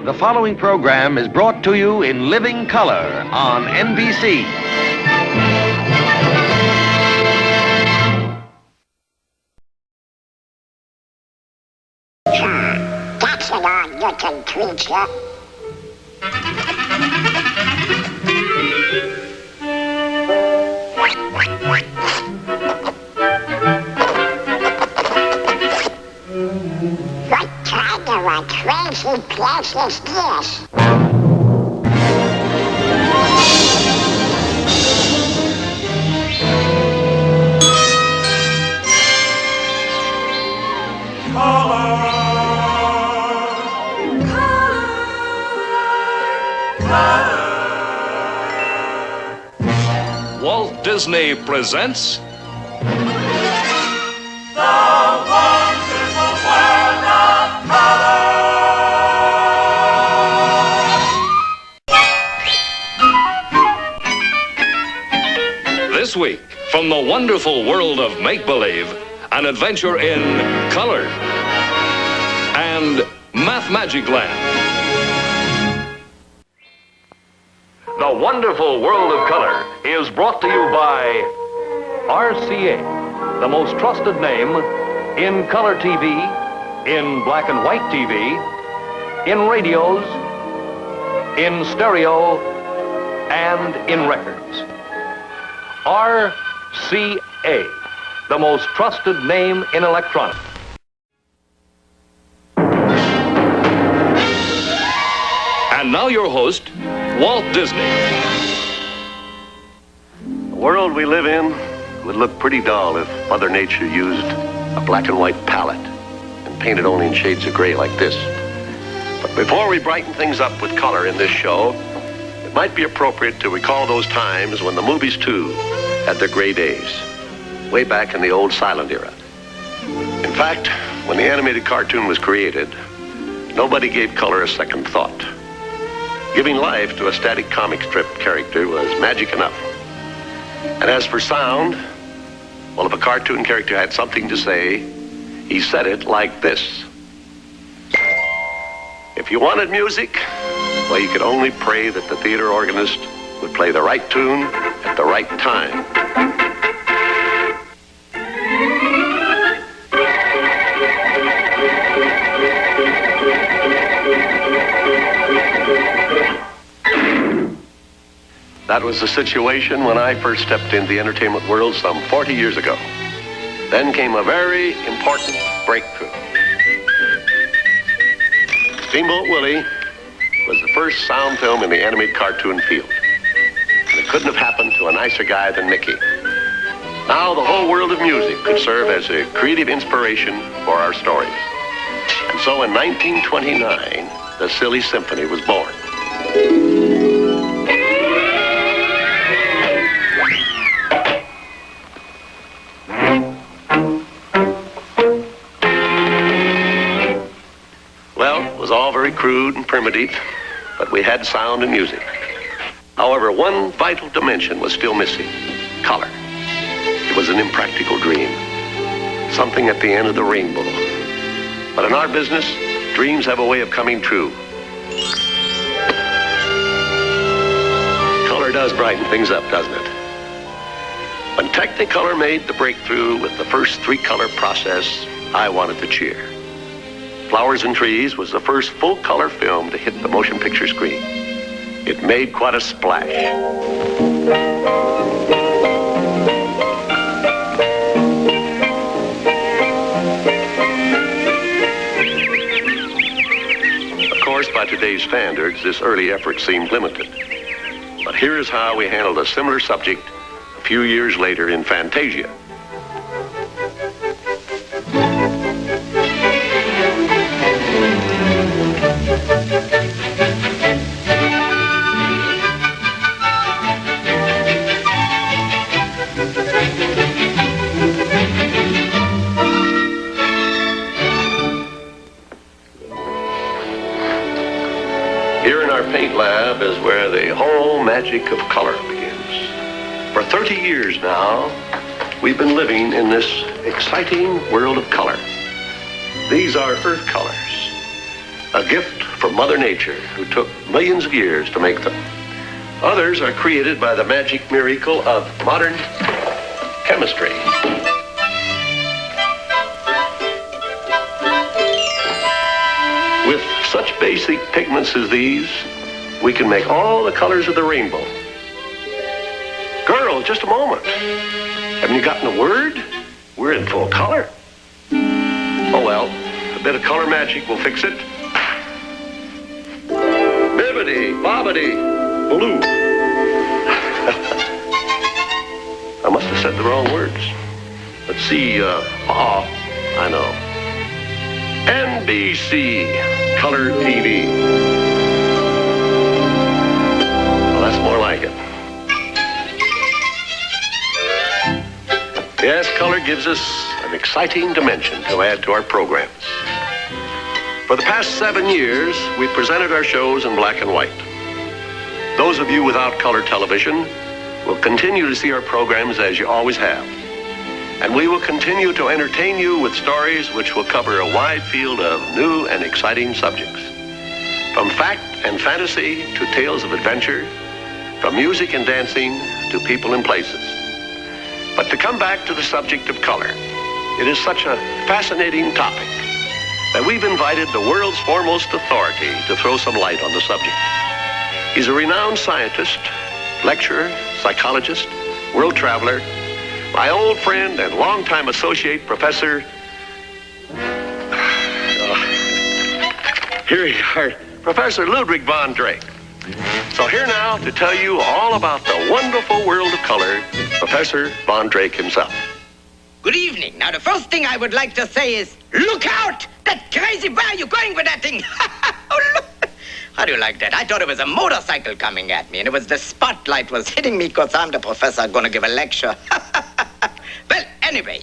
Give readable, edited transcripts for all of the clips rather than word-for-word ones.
The following program is brought to you in living color on NBC. That's an odd-looking creature. What kind of a crazy place is this? Walt Disney presents this week, from the wonderful world of make-believe, an adventure in color and Mathmagic Land. The wonderful world of color is brought to you by RCA, the most trusted name in color TV, in black and white TV, in radios, in stereo, and in records. RCA, the most trusted name in electronics. And now your host, Walt Disney. The world we live in would look pretty dull if Mother Nature used a black and white palette and painted only in shades of gray like this. But before we brighten things up with color in this show, it might be appropriate to recall those times when the movies, too, had their gray days, way back in the old silent era. In fact, when the animated cartoon was created, nobody gave color a second thought. Giving life to a static comic strip character was magic enough. And as for sound, well, if a cartoon character had something to say, he said it like this. If you wanted music, well, you could only pray that the theater organist would play the right tune at the right time. That was the situation when I first stepped into the entertainment world some 40 years ago. Then came a very important breakthrough. Steamboat Willie was the first sound film in the animated cartoon field. And it couldn't have happened to a nicer guy than Mickey. Now the whole world of music could serve as a creative inspiration for our stories. And so in 1929, the Silly Symphony was born. Crude and primitive, but we had sound and music. However, one vital dimension was still missing: color. It was an impractical dream, something at the end of the rainbow. But in our business, dreams have a way of coming true. Color does brighten things up, doesn't it? When Technicolor made the breakthrough with the first three-color process, I wanted to cheer. Flowers and Trees was the first full-color film to hit the motion picture screen. It made quite a splash. Of course, by today's standards, this early effort seemed limited. But here is how we handled a similar subject a few years later in Fantasia. Here in our paint lab is where the whole magic of color begins. For 30 years now, we've been living in this exciting world of color. These are earth colors. a gift from Mother Nature, who took millions of years to make them. Others are created by the magic miracle of modern chemistry. With such basic pigments as these, we can make all the colors of the rainbow. Girl, just a moment. Haven't you gotten a word? We're in full color. Oh well, a bit of color magic will fix it. Bibbidi, bobbidi, blue. I must have said the wrong words. Let's see, I know. NBC, color TV. Well, that's more like it. Yes, color gives us an exciting dimension to add to our programs. For the past 7 years, we've presented our shows in black and white. Those of you without color television will continue to see our programs as you always have. And we will continue to entertain you with stories which will cover a wide field of new and exciting subjects. From fact and fantasy to tales of adventure, from music and dancing to people and places. But to come back to the subject of color, it is such a fascinating topic that we've invited the world's foremost authority to throw some light on the subject. He's a renowned scientist, lecturer, psychologist, world traveler, my old friend and longtime associate, Professor... here you are, Professor Ludwig Von Drake. So here now to tell you all about the wonderful world of color, Professor Von Drake himself. Good evening. Now, the first thing I would like to say is, look out! That crazy, where are you going with that thing? Oh, look. How do you like that? I thought it was a motorcycle coming at me, and it was the spotlight was hitting me because I'm the professor going to give a lecture. Well, anyway,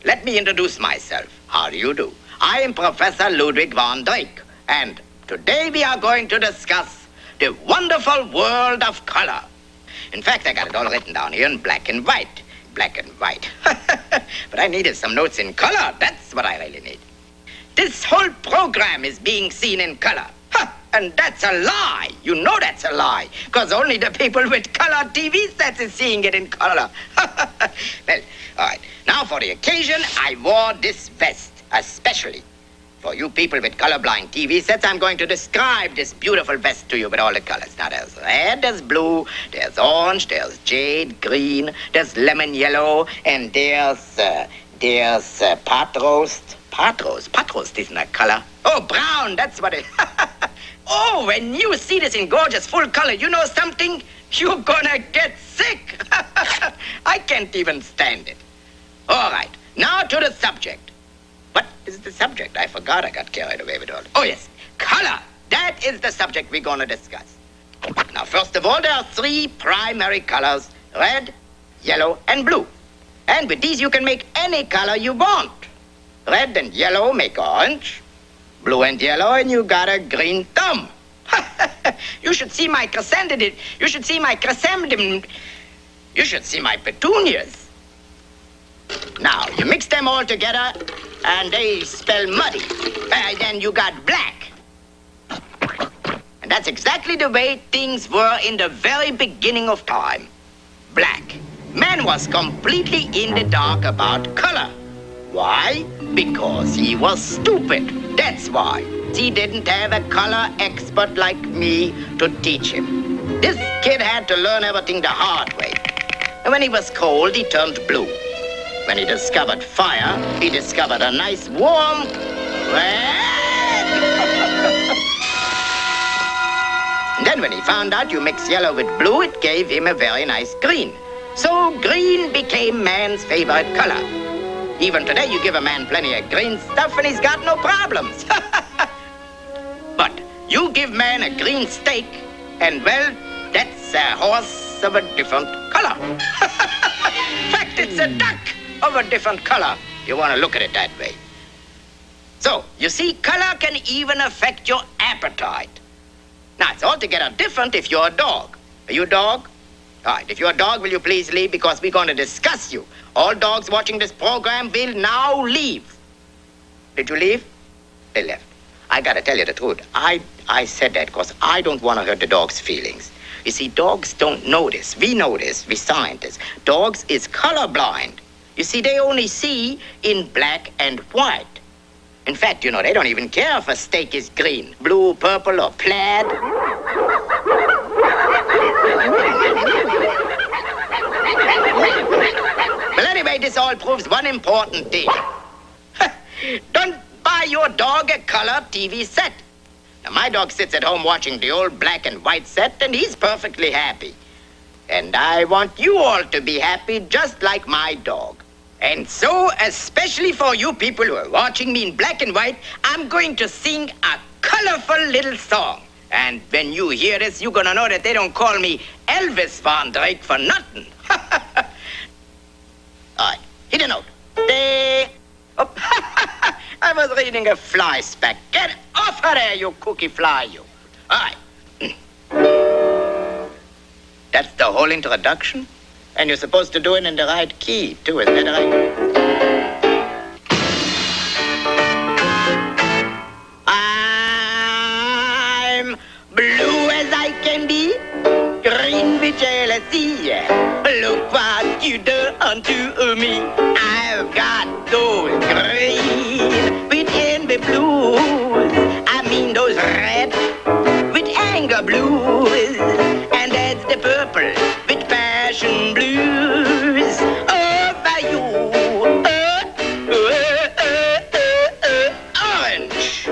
let me introduce myself. How do you do? I am Professor Ludwig Von Drake, and today we are going to discuss the wonderful world of color. In fact, I got it all written down here in black and white. Black and white. But I needed some notes in color. That's what I really need. This whole program is being seen in color. And that's a lie. You know that's a lie. Because only the people with color TV sets is seeing it in color. Well, all right. Now for the occasion, I wore this vest, especially. For you people with colorblind TV sets, I'm going to describe this beautiful vest to you with all the colors. Now, there's red, there's blue, there's orange, there's jade green, there's lemon yellow, and there's pot roast. Pot roast isn't a color. Oh, brown, that's what it... Oh, when you see this in gorgeous full color, you know something? You're gonna get sick. I can't even stand it. All right, now to the subject. What is the subject? I forgot. I got carried away with all. Oh, yes. Color. That is the subject we're going to discuss. Now, first of all, there are 3 primary colors, red, yellow, and blue. And with these, you can make any color you want. Red and yellow make orange. Blue and yellow, and you got a green thumb. You should see my chrysanthemum. You should see my chrysanthemum. You should see my petunias. Now, you mix them all together, and they spell muddy. Then you got black. And that's exactly the way things were in the very beginning of time. Black. Man was completely in the dark about color. Why? Because he was stupid. That's why. He didn't have a color expert like me to teach him. This kid had to learn everything the hard way. And when he was cold, he turned blue. When he discovered fire, he discovered a nice warm red. And then when he found out you mix yellow with blue, it gave him a very nice green. So green became man's favorite color. Even today, you give a man plenty of green stuff and he's got no problems. But you give man a green steak and, well, that's a horse of a different color. In fact, it's a duck of a different color. You want to look at it that way. So, you see, color can even affect your appetite. Now, it's altogether different if you're a dog. Are you a dog? All right, if you're a dog, will you please leave? Because we're going to discuss you. All dogs watching this program will now leave. Did you leave? They left. I gotta tell you the truth. I said that because I don't want to hurt the dog's feelings. You see, dogs don't know this. We know this, we scientists. Dogs is colorblind. You see, they only see in black and white. In fact, you know, they don't even care if a steak is green, blue, purple, or plaid. Well, anyway, this all proves one important thing. Don't buy your dog a color TV set. Now, my dog sits at home watching the old black and white set, and he's perfectly happy. And I want you all to be happy just like my dog. And so, especially for you people who are watching me in black and white, I'm going to sing a colorful little song. And when you hear this, you're gonna know that they don't call me Elvis Von Drake for nothing. All right, hit a note. Oh. I was reading a fly speck. Get off of there, you cookie fly, you. All right. That's the whole introduction? And you're supposed to do it in the right key, too, isn't that right? I'm blue as I can be, green with jealousy. Look what you done to me. I've got those green with envy blues. I mean those red with anger blues. And that's the purple with passion blues. Over you, orange.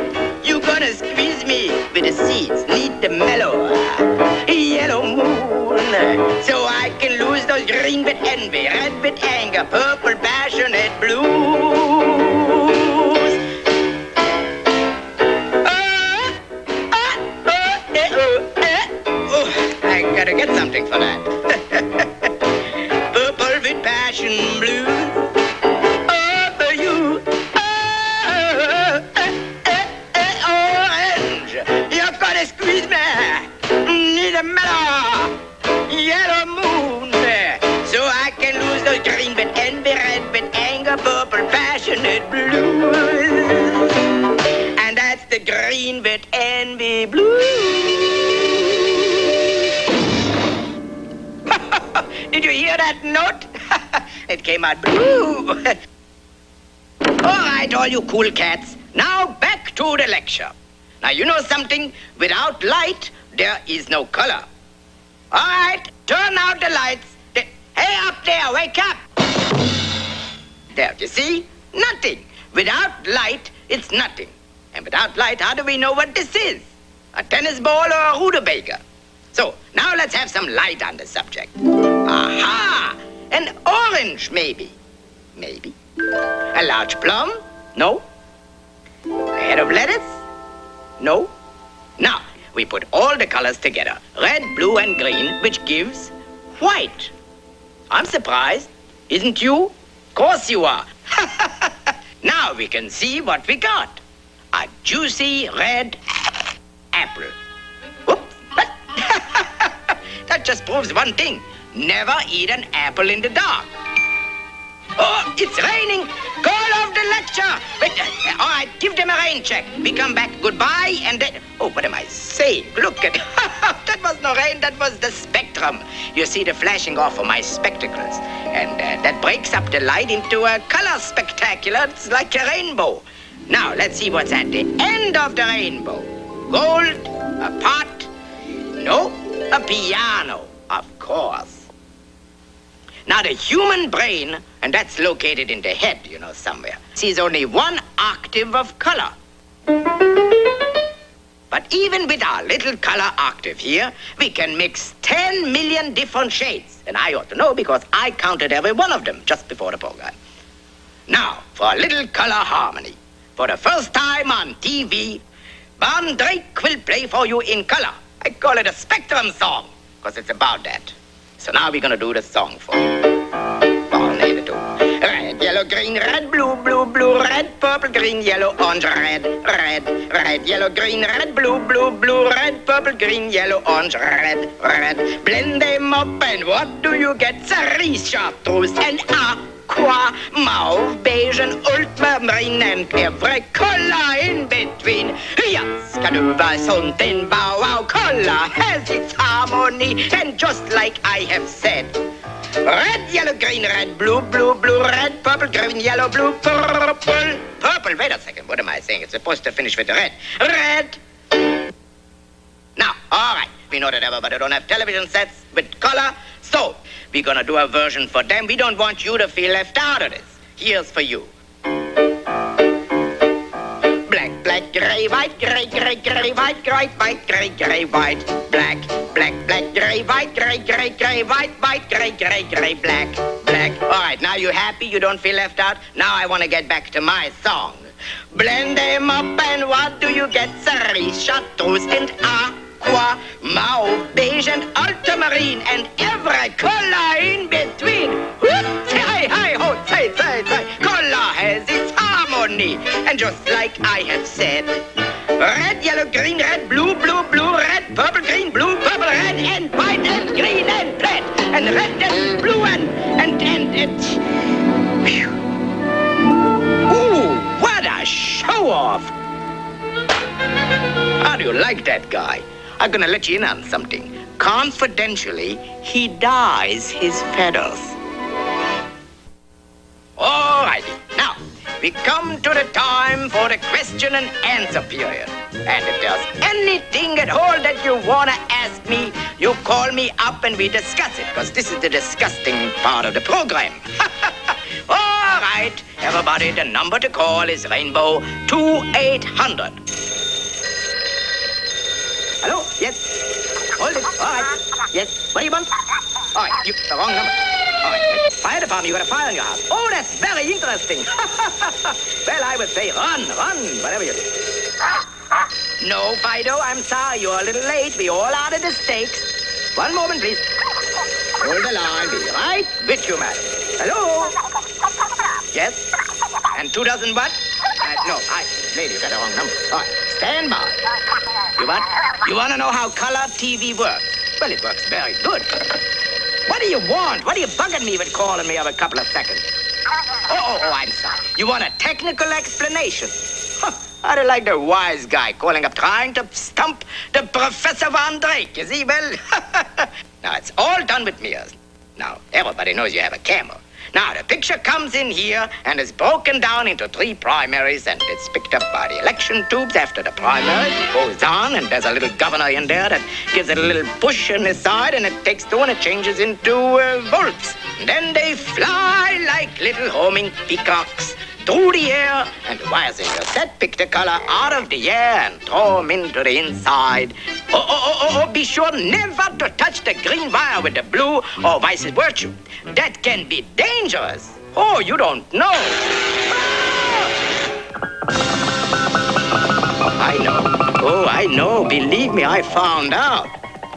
You gonna squeeze me with the seeds. Need the mellow yellow moon, so I can lose those green with envy, red with anger, purple passionate blues. I gotta get something for that. Purple with passion blues. Over you. Orange. You're gonna squeeze me. Need a mellow yellow moon, so I can lose those green with envy, red with anger, purple passionate blues. And that's the green with envy blues. Did you hear that note? It came out blue. All right, all you cool cats. Now back to the lecture. Now, you know something? Without light, there is no color. All right, turn out the lights. Hey, up there, wake up. There, you see? Nothing. Without light, it's nothing. And without light, how do we know what this is? A tennis ball or a rutabaga? So, now let's have some light on the subject. Aha! An orange, maybe. Maybe. A large plum? No. A head of lettuce? No. Now, we put all the colors together, red, blue, and green, which gives white. I'm surprised. Isn't you? Of course you are. Now we can see what we got. A juicy red apple. Whoops. That just proves one thing. Never eat an apple in the dark. Oh, it's raining. Call off the lecture. Wait, all right, give them a rain check. We come back. Goodbye, and then... Oh, what am I saying? Look at... That was no rain. That was the spectrum. You see the flashing off of my spectacles. And that breaks up the light into a color spectacular. It's like a rainbow. Now, let's see what's at the end of the rainbow. Gold, a pot, no, a piano, of course. Now, the human brain, and that's located in the head, you know, somewhere, sees only one octave of color. But even with our little color octave here, we can mix 10 million different shades. And I ought to know because I counted every one of them just before the program. Now, for a little color harmony. For the first time on TV, Von Drake will play for you in color. I call it a spectrum song, because it's about that. So now we're going to do the song for you. Red, yellow, green, red, blue, blue, blue, red, purple, green, yellow, orange, red, red, red, yellow, green, red, blue, blue, blue, red, purple, green, yellow, orange, red, red. Blend them up and what do you get? Cerise, chartreuse and aqua, mauve, beige and ultramarine and every color. color in between. Yes, can do something, bow wow. Color has its harmony, and just like I have said, red, yellow, green, red, blue, blue, blue, red, purple, green, yellow, blue, purple. Purple, wait a second, what am I saying? It's supposed to finish with red. Red. Now, all right, we know that everybody don't have television sets with color, so we're gonna do a version for them. We don't want you to feel left out of this. Here's for you. Black, black, gray, white, gray, gray, gray, white, white, white, gray, gray, white, black, black, black, gray, white, gray, gray, gray, white, white, gray, gray, gray, black, black. All right, now you happy? You don't feel left out? Now I want to get back to my song. Blend them up and what do you get? Cerise, chartreuse and aqua, mauve, beige and ultramarine and every color in between. Hi, hi, ho, say, say, say. Color has its harmony. And just like I have said, red, yellow, green, red, blue, blue, blue, red, purple, green, blue, purple, red, and white, and green, and red, and red, and blue, and Phew. Ooh, what a show-off! How do you like that guy? I'm gonna let you in on something. Confidentially, he dyes his feathers. All righty, now, we come to the time for the question and answer period. And if there's anything at all that you want to ask me, you call me up and we discuss it, because this is the disgusting part of the program. All right, everybody, the number to call is Rainbow 2800. Hello? Yes? Hold it. All right. Yes? What do you want? All right, the wrong number. All right, fire department, you got a fire in your house. Oh, that's very interesting. Well, I would say run, whatever you do. No, Fido, I'm sorry, you're a little late. We all are the stakes. One moment, please. Hold the line, be right with you, madam. Hello? Yes? And 2 dozen what? No, lady, you got the wrong number. All right, stand by. You want to know how color TV works? Well, it works very good. What do you want? What are you bugging me with calling me every couple of seconds? Oh, I'm sorry. You want a technical explanation? Huh. I don't like the wise guy calling up trying to stump the Professor Von Drake, you see? Well, now, it's all done with mirrors. Now, everybody knows you have a camera. Now, the picture comes in here and is broken down into 3 primaries, and it's picked up by the election tubes after the primaries. It goes on, and there's a little governor in there that gives it a little push on the side, and it takes 2 and it changes into volts. And then they fly like little homing peacocks through the air, and the wires in your set pick the color out of the air and throw them into the inside. Oh, be sure never to touch the green wire with the blue or vice versa. That can be dangerous. Oh, you don't know. I know. Oh, I know. Believe me, I found out.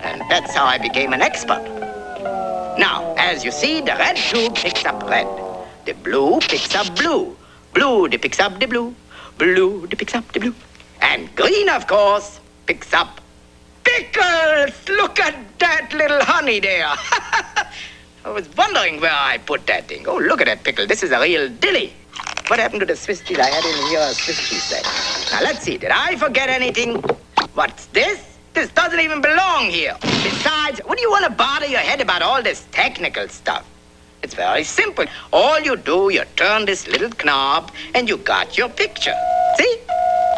And that's how I became an expert. Now, as you see, the red tube picks up red. The blue picks up blue. Blue depicts up the blue. Blue depicts up the blue. And green, of course, picks up pickles. Look at that little honey there. I was wondering where I put that thing. Oh, look at that pickle. This is a real dilly. What happened to the Swiss cheese? I had in here a Swiss cheese set. Now, let's see. Did I forget anything? What's this? This doesn't even belong here. Besides, what do you want to bother your head about all this technical stuff? It's very simple. All you do, you turn this little knob, and you got your picture. See?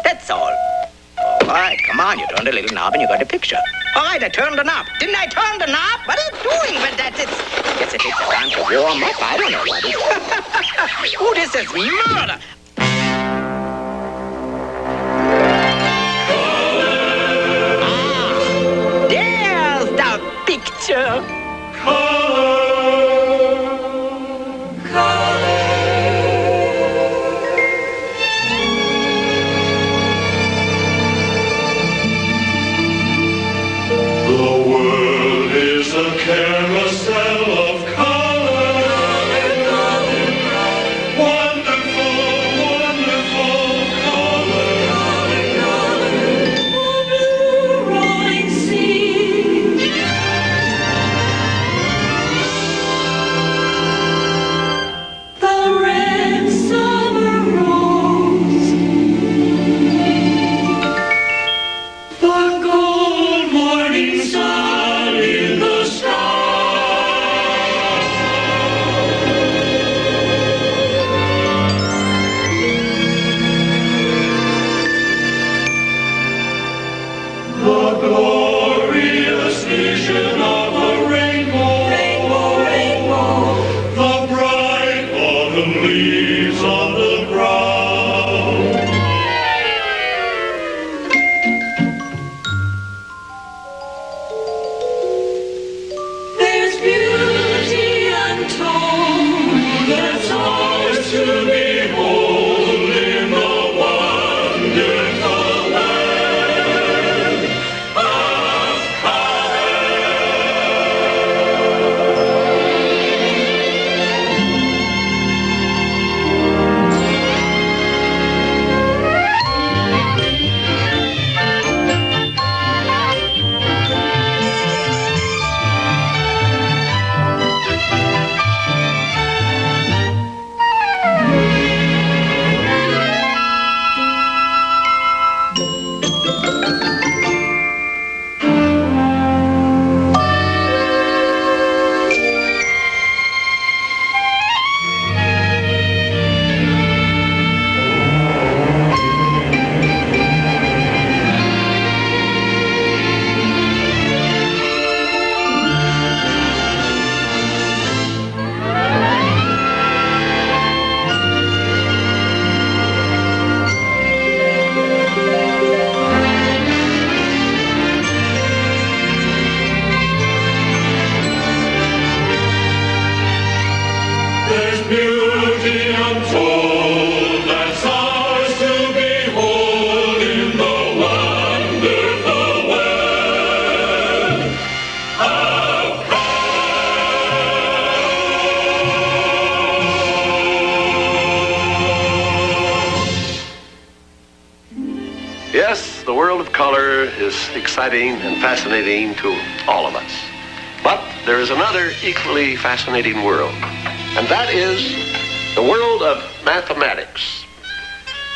That's all. All right, come on. You turn the little knob, and you got the picture. All right, I turned the knob. Didn't I turn the knob? What are you doing with that? I guess it takes a time to warm up. I don't know what it is. Oh, this is murder. There's the picture. Yes, the world of color is exciting and fascinating to all of us. But there is another equally fascinating world, and that is the world of mathematics.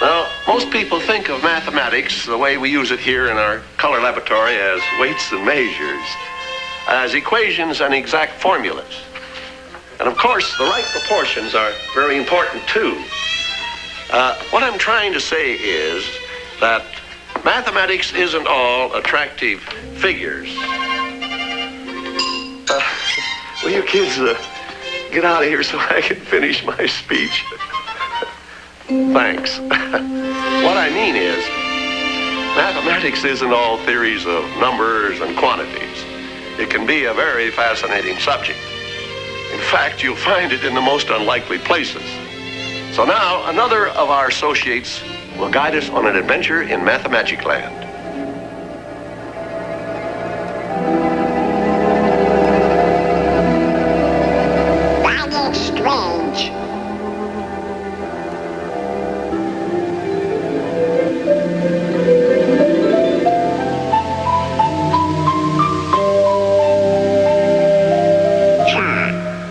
Now, most people think of mathematics the way we use it here in our color laboratory as weights and measures, as equations and exact formulas. And of course, the right proportions are very important too. What I'm trying to say is that mathematics isn't all attractive figures. Will you kids get out of here so I can finish my speech? Thanks. What I mean is, mathematics isn't all theories of numbers and quantities. It can be a very fascinating subject. In fact, you'll find it in the most unlikely places. So now, another of our associates will guide us on an adventure in Mathmagic Land. That is strange.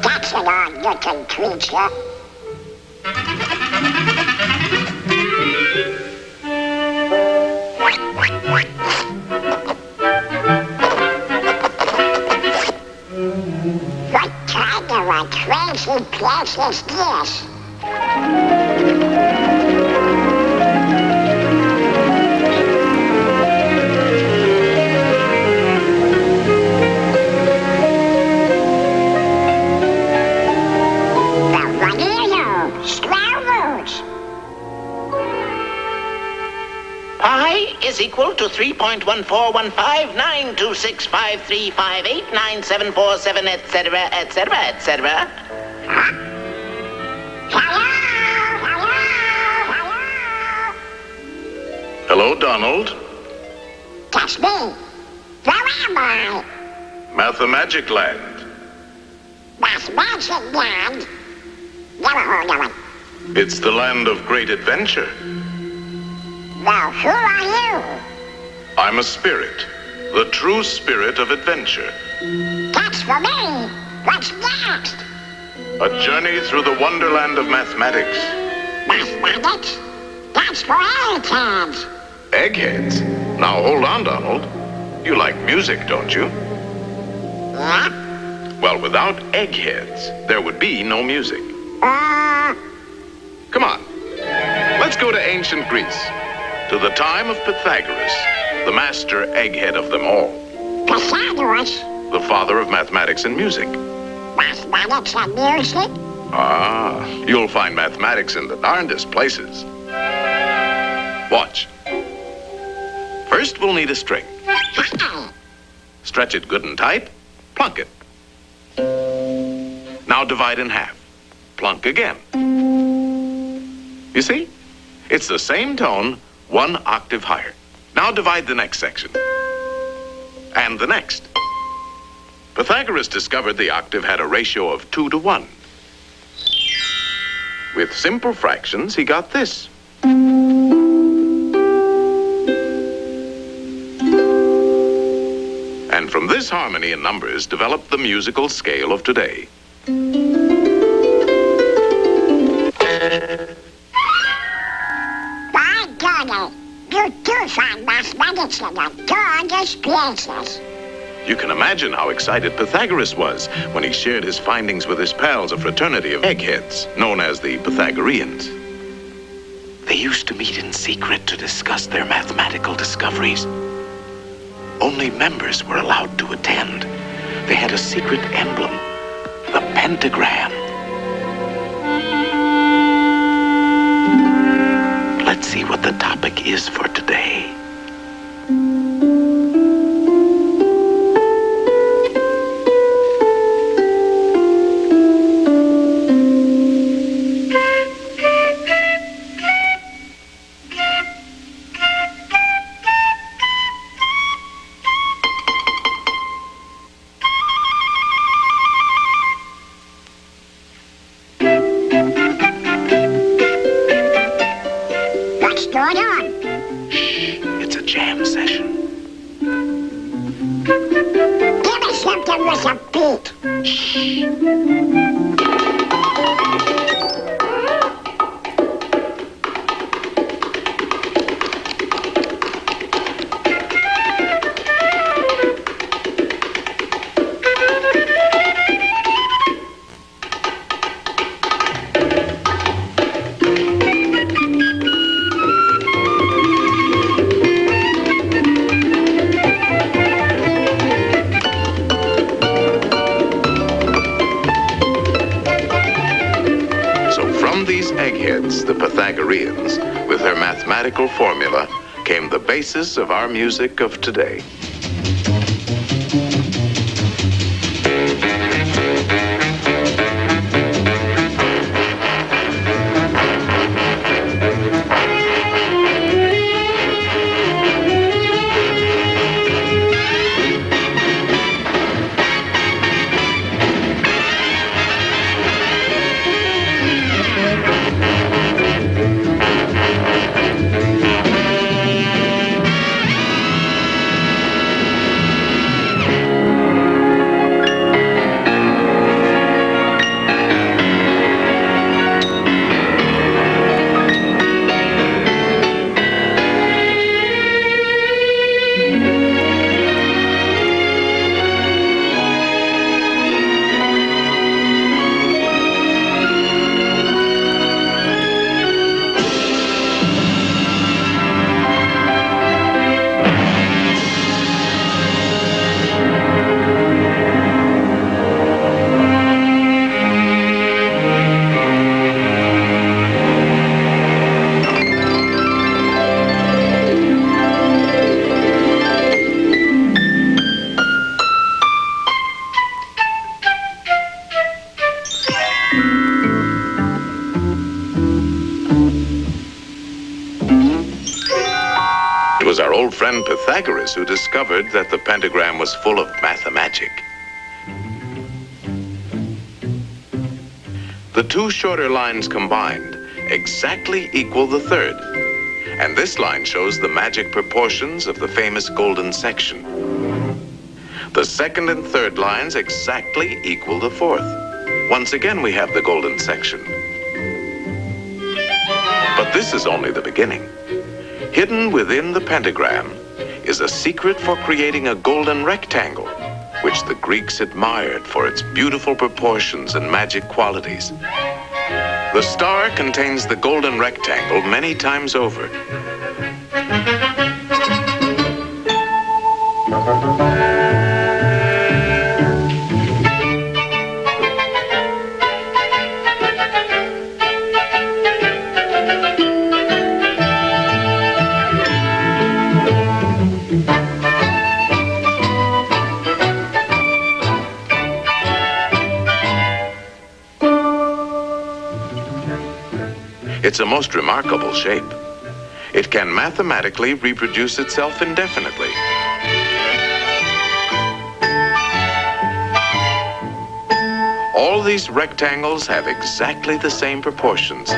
That's an odd-looking creature. What kind of a crazy place is this? Well, what are you? Squirrels? Pi is equal to 3.1415926535897447, etc., etc., etc. Hello? Hello, Donald. That's me. Where am I? Mathmagic Land. Mathmagic Land? Never heard of it. It's the land of great adventure. Well, who are you? I'm a spirit, the true spirit of adventure. That's for me. What's next? A journey through the wonderland of mathematics. Mathematics? That's for eggheads. Eggheads? Now hold on, Donald. You like music, don't you? Yeah? Well, without eggheads, there would be no music. Come on. Let's go to ancient Greece, to the time of Pythagoras, the master egghead of them all, Pythagoras? the father of mathematics and music. Mathematics and music? Ah, you'll find mathematics in the darndest places. Watch. First, we'll need a string. Stretch it good and tight, plunk it. Now divide in half. Plunk again. You see? It's the same tone, one octave higher. Now divide the next section. And the next. Pythagoras discovered the octave had a ratio of 2 to 1. With simple fractions, he got this. And from this harmony in numbers developed the musical scale of today. By golly, you do find mathematics in the darndest places. You can imagine how excited Pythagoras was when he shared his findings with his pals, a fraternity of eggheads known as the Pythagoreans. They used to meet in secret to discuss their mathematical discoveries. Only members were allowed to attend. They had a secret emblem, the pentagram. Let's see what the topic is for today. jam session. Give me something with a beat. The Pythagoreans, with their mathematical formula, came the basis of our music of today. It was our old friend Pythagoras who discovered that the pentagram was full of mathmagic. The two shorter lines combined exactly equal the third. And this line shows the magic proportions of the famous golden section. The second and third lines exactly equal the fourth. Once again, we have the golden section. But this is only the beginning. Hidden within the pentagram is a secret for creating a golden rectangle, which the Greeks admired for its beautiful proportions and magic qualities. The star contains the golden rectangle many times over. It's a most remarkable shape. It can mathematically reproduce itself indefinitely. All these rectangles have exactly the same proportions.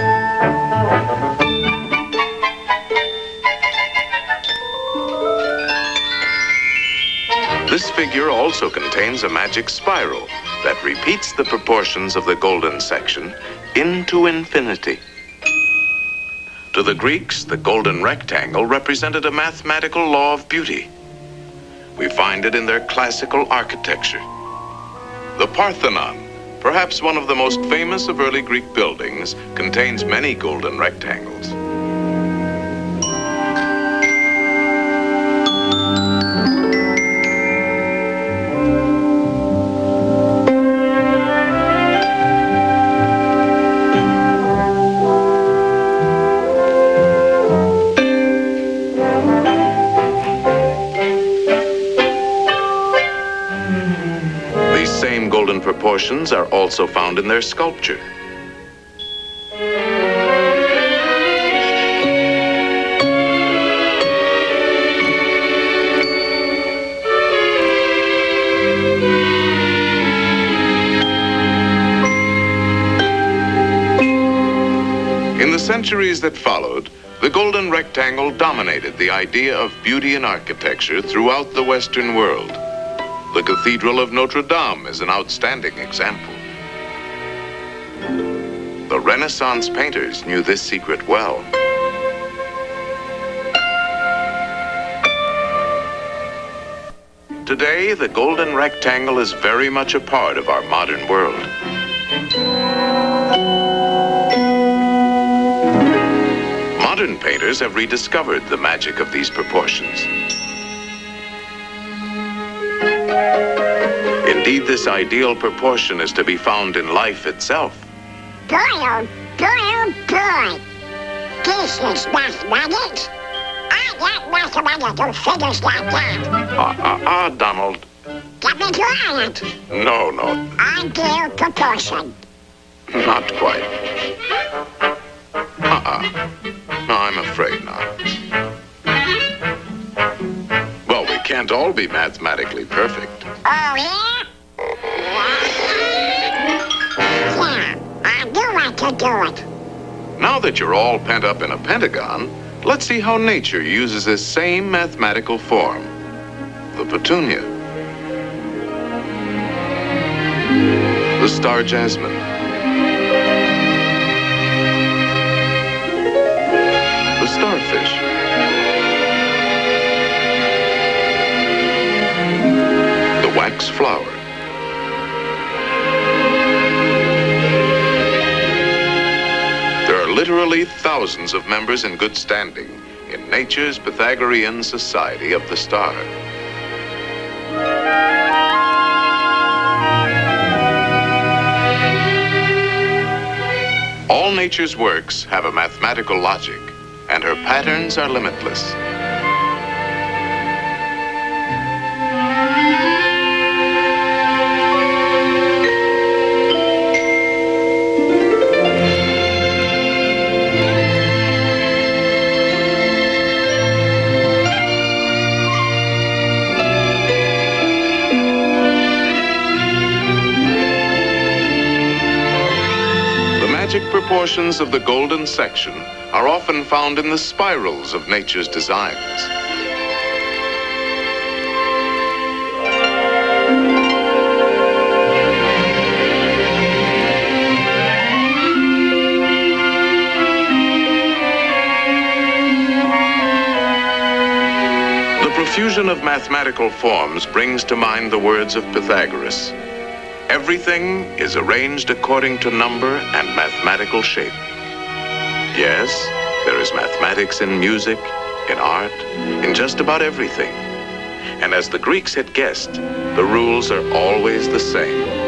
This figure also contains a magic spiral that repeats the proportions of the golden section into infinity. To the Greeks, the golden rectangle represented a mathematical law of beauty. We find it in their classical architecture. The Parthenon, perhaps one of the most famous of early Greek buildings, contains many golden rectangles. Proportions are also found in their sculpture. In the centuries that followed, The golden rectangle dominated the idea of beauty in architecture throughout the Western world. The Cathedral of Notre Dame is an outstanding example. The Renaissance painters knew this secret well. Today, the golden rectangle is very much a part of our modern world. Modern painters have rediscovered the magic of these proportions. Indeed, this ideal proportion is to be found in life itself. Boy, oh boy, oh boy. This is mathematics. I got mathematical figures like that. Donald. Get me to it. No. Ideal proportion. Not quite. No, I'm afraid not. Well, we can't all be mathematically perfect. Oh, yeah? Yeah, I do like to do it. Now that you're all pent up in a pentagon, let's see how nature uses this same mathematical form. The petunia. The star jasmine. The starfish. The wax flower. There are literally thousands of members in good standing in nature's Pythagorean Society of the Star. All nature's works have a mathematical logic, and her patterns are limitless. The magic proportions of the golden section are often found in the spirals of nature's designs. The profusion of mathematical forms brings to mind the words of Pythagoras. Everything is arranged according to number and mathematical shape. Yes, there is mathematics in music, in art, in just about everything. And as the Greeks had guessed, the rules are always the same.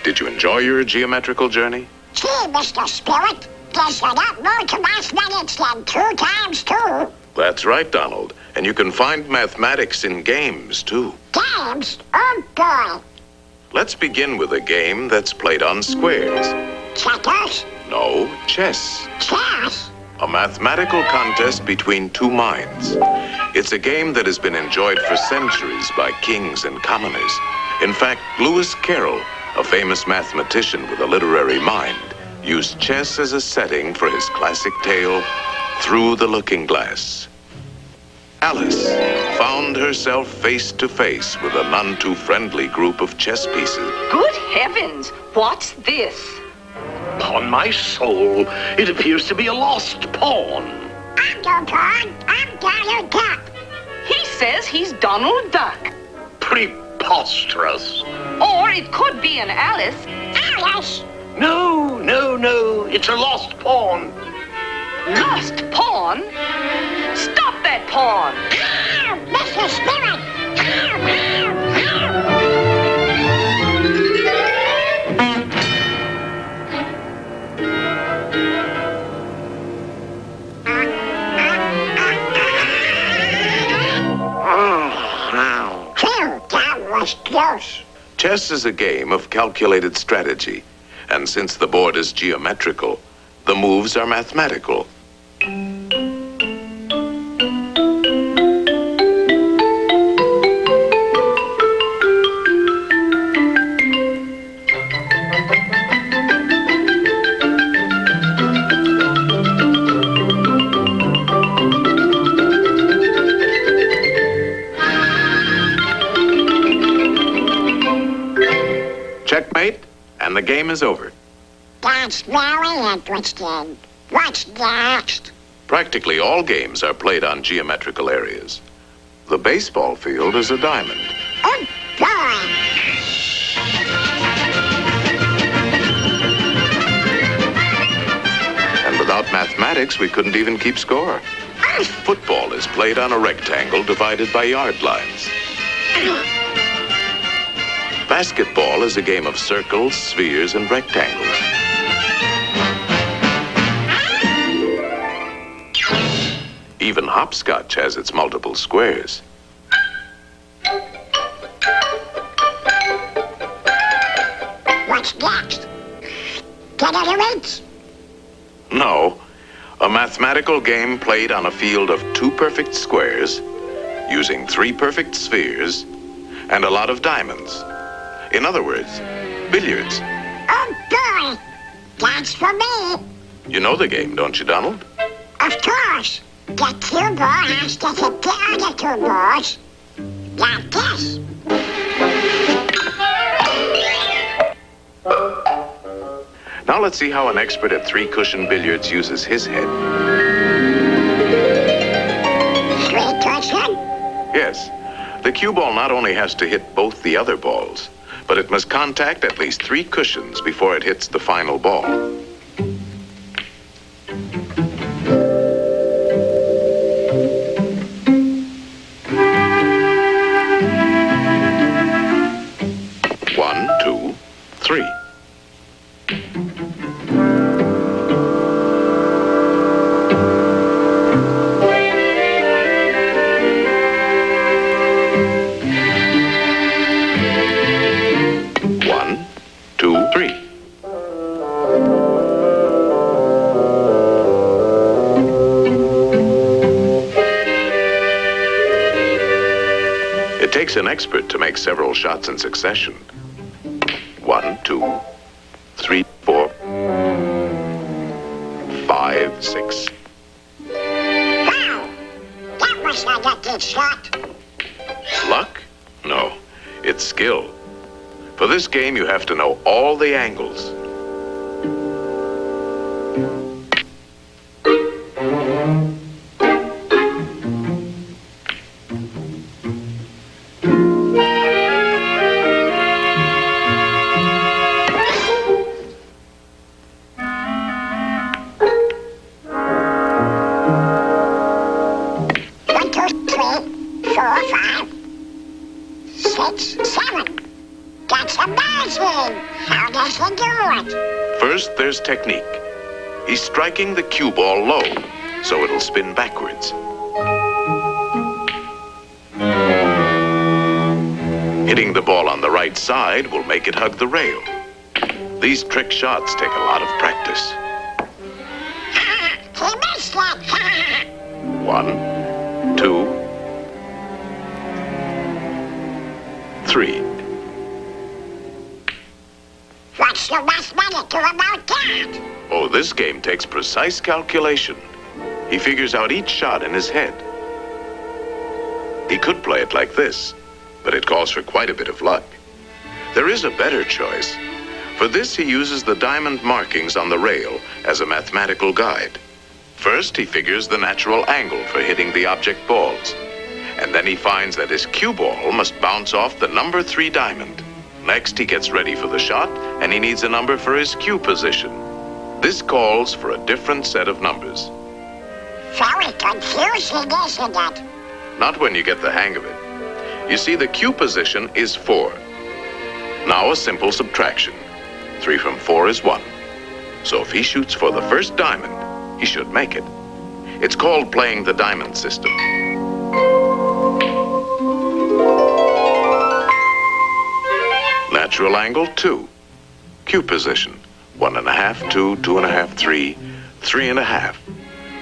Did you enjoy your geometrical journey? Gee, Mr. Spirit, there's a lot more to mathematics than 2 times 2. That's right, Donald. And you can find mathematics in games, too. Games? Oh, boy. Let's begin with a game that's played on squares. Checkers? No, chess. Chess? A mathematical contest between two minds. It's a game that has been enjoyed for centuries by kings and commoners. In fact, Lewis Carroll, a famous mathematician with a literary mind, used chess as a setting for his classic tale, Through the Looking Glass. Alice found herself face to face with a none too friendly group of chess pieces. Good heavens, what's this? Upon my soul, it appears to be a lost pawn. I'm no pawn. I'm Donald Duck. He says he's Donald Duck. Preposterous. Or it could be an Alice. Alice? No. It's a lost pawn. Lost pawn? Stop that pawn! Ow, Mr. Spirit! Phew, that was close. Chess is a game of calculated strategy, and since the board is geometrical, the moves are mathematical. Checkmate, and the game is over. That's very interesting. What's next? Practically all games are played on geometrical areas. The baseball field is a diamond. Oh, boy. And without mathematics, we couldn't even keep score. Football is played on a rectangle divided by yard lines. Basketball is a game of circles, spheres, and rectangles. Even hopscotch has its multiple squares. What's next? Get any weights? No, a mathematical game played on a field of 2 perfect squares, using 3 perfect spheres, and a lot of diamonds. In other words, billiards. Oh, boy. That's for me. You know the game, don't you, Donald? Of course. The cue ball has to hit the other 2 balls. Like this. Now let's see how an expert at 3-cushion billiards uses his head. 3-cushion? Yes, the cue ball not only has to hit both the other balls, but it must contact at least 3 cushions before it hits the final ball. One, 2, 3. It takes an expert to make several shots in succession. 1, 2, 3, 4, 5, 6. Wow! That was not a good shot. Luck? No, it's skill. For this game, you have to know all the angles. First, there's technique. He's striking the cue ball low, so it'll spin backwards. Hitting the ball on the right side will make it hug the rail. These trick shots take a lot of practice. He missed it. 1, 2, 3. What's the mathematical about that? Oh, this game takes precise calculation. He figures out each shot in his head. He could play it like this, but it calls for quite a bit of luck. There is a better choice. For this, he uses the diamond markings on the rail as a mathematical guide. First, he figures the natural angle for hitting the object balls. And then he finds that his cue ball must bounce off the number 3 diamond. Next, he gets ready for the shot, and he needs a number for his cue position. This calls for a different set of numbers. Very confusing, isn't it? Not when you get the hang of it. You see, the cue position is 4. Now a simple subtraction. 3 from 4 is 1. So if he shoots for the first diamond, he should make it. It's called playing the diamond system. Natural angle, 2. Q position, 1.5, 2, 2.5, 3, 3.5.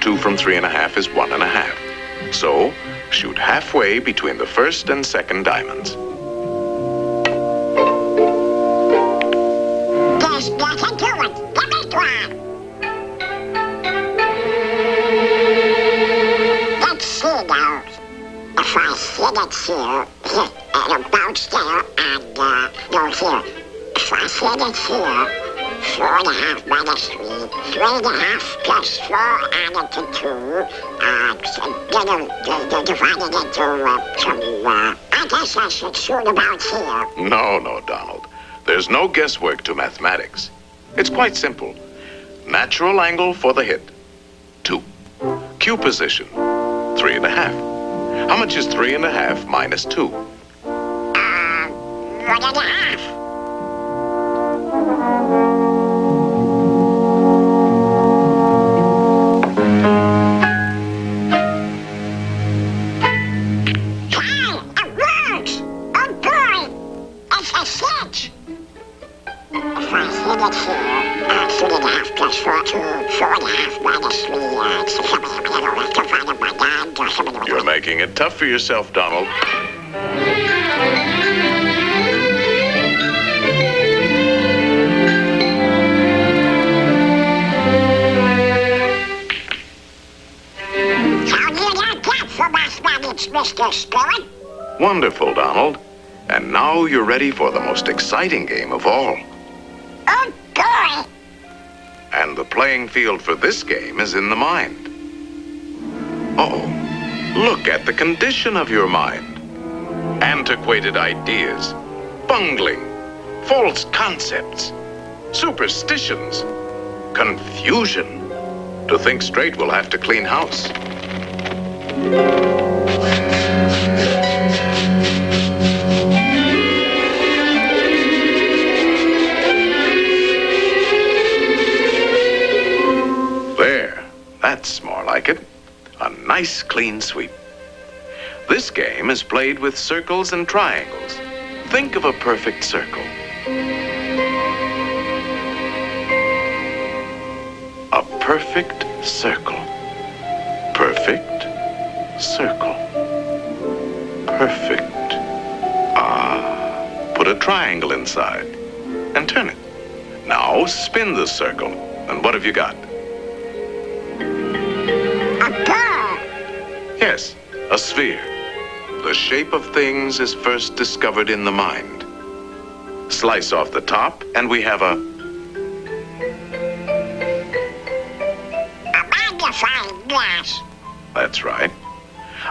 2 from 3.5 is 1.5. So, shoot halfway between the first and second diamonds. There's nothing to it. Give me one. Let's see now. If I hit it here, it'll bounce there and go here. If I hit it here, 4.5 minus 3, 3.5 plus 4 added to 2, divided into 2. I guess I should shoot about here. No, Donald. There's no guesswork to mathematics. It's quite simple. Natural angle for the hit, 2. Q position, 3.5. How much is 3.5 minus 2? 1.5. You're making it tough for yourself, Donald. How do you like that for mathematics, Mr. Spirit? Wonderful, Donald. And now you're ready for the most exciting game of all. Oh, boy! And the playing field for this game is in the mind. Uh-oh. Look at the condition of your mind. Antiquated ideas, bungling, false concepts, superstitions, confusion. To think straight, we'll have to clean house. There, that's more like it. A nice clean sweep. This game is played with circles and triangles. Think of a perfect circle. A perfect circle. Perfect circle. Perfect. Put a triangle inside and turn it. Now spin the circle. And what have you got? A ball. Yes, a sphere. The shape of things is first discovered in the mind. Slice off the top, and we have a magnifying glass. That's right.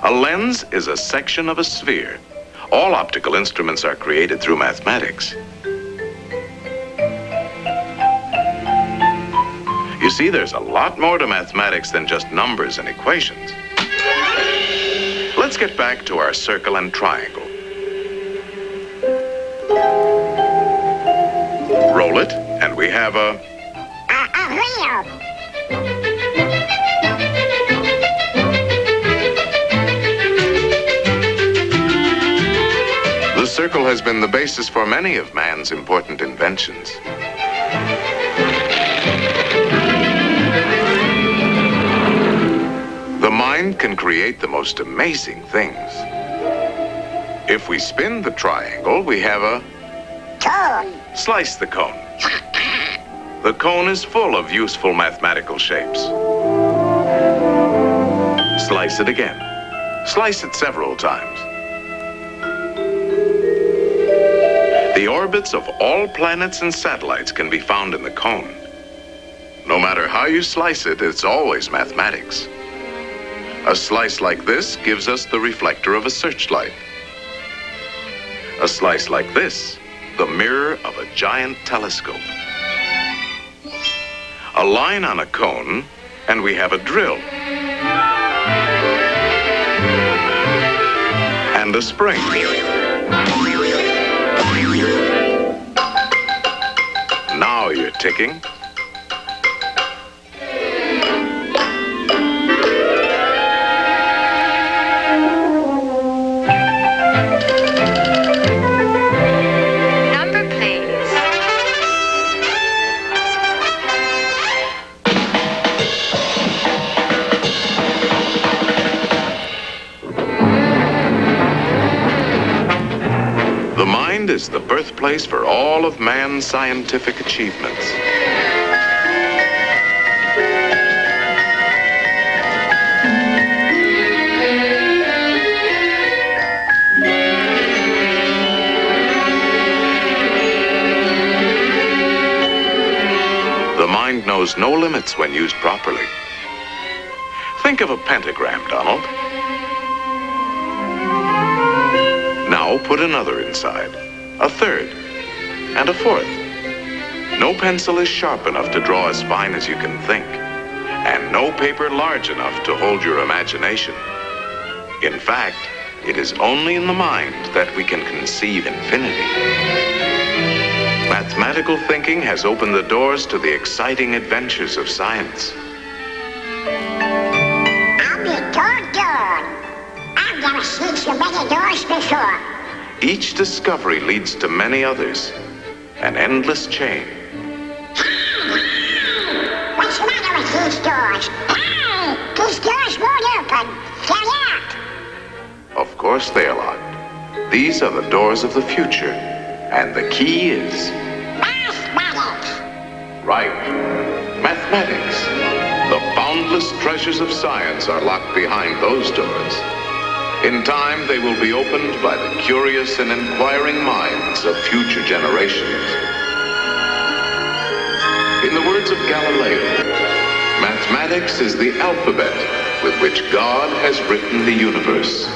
A lens is a section of a sphere. All optical instruments are created through mathematics. You see, there's a lot more to mathematics than just numbers and equations. Let's get back to our circle and triangle. Roll it, and we have a wheel. The circle has been the basis for many of man's important inventions. The mind can create the most amazing things. If we spin the triangle, we have a Cone. Slice the cone. The cone is full of useful mathematical shapes. Slice it again. Slice it several times. The orbits of all planets and satellites can be found in the cone. No matter how you slice it, it's always mathematics. A slice like this gives us the reflector of a searchlight. A slice like this, the mirror of a giant telescope. A line on a cone, and we have a drill. And a spring. Now you're ticking. Number plate. mind is the birthplace for all of man's scientific achievements. The mind knows no limits when used properly. Think of a pentagram, Donald. Now put another inside, a third, and a fourth. No pencil is sharp enough to draw as fine as you can think, and no paper large enough to hold your imagination. In fact, it is only in the mind that we can conceive infinity. Mathematical thinking has opened the doors to the exciting adventures of science. I'll be doggone. I've never seen so many doors before. Each discovery leads to many others, an endless chain. What's the matter with these doors? Hey, these doors won't open. They're locked. Of course they are locked. These are the doors of the future, and the key is... Mathematics. Right. Mathematics. The boundless treasures of science are locked behind those doors. In time, they will be opened by the curious and inquiring minds of future generations. In the words of Galileo, mathematics is the alphabet with which God has written the universe.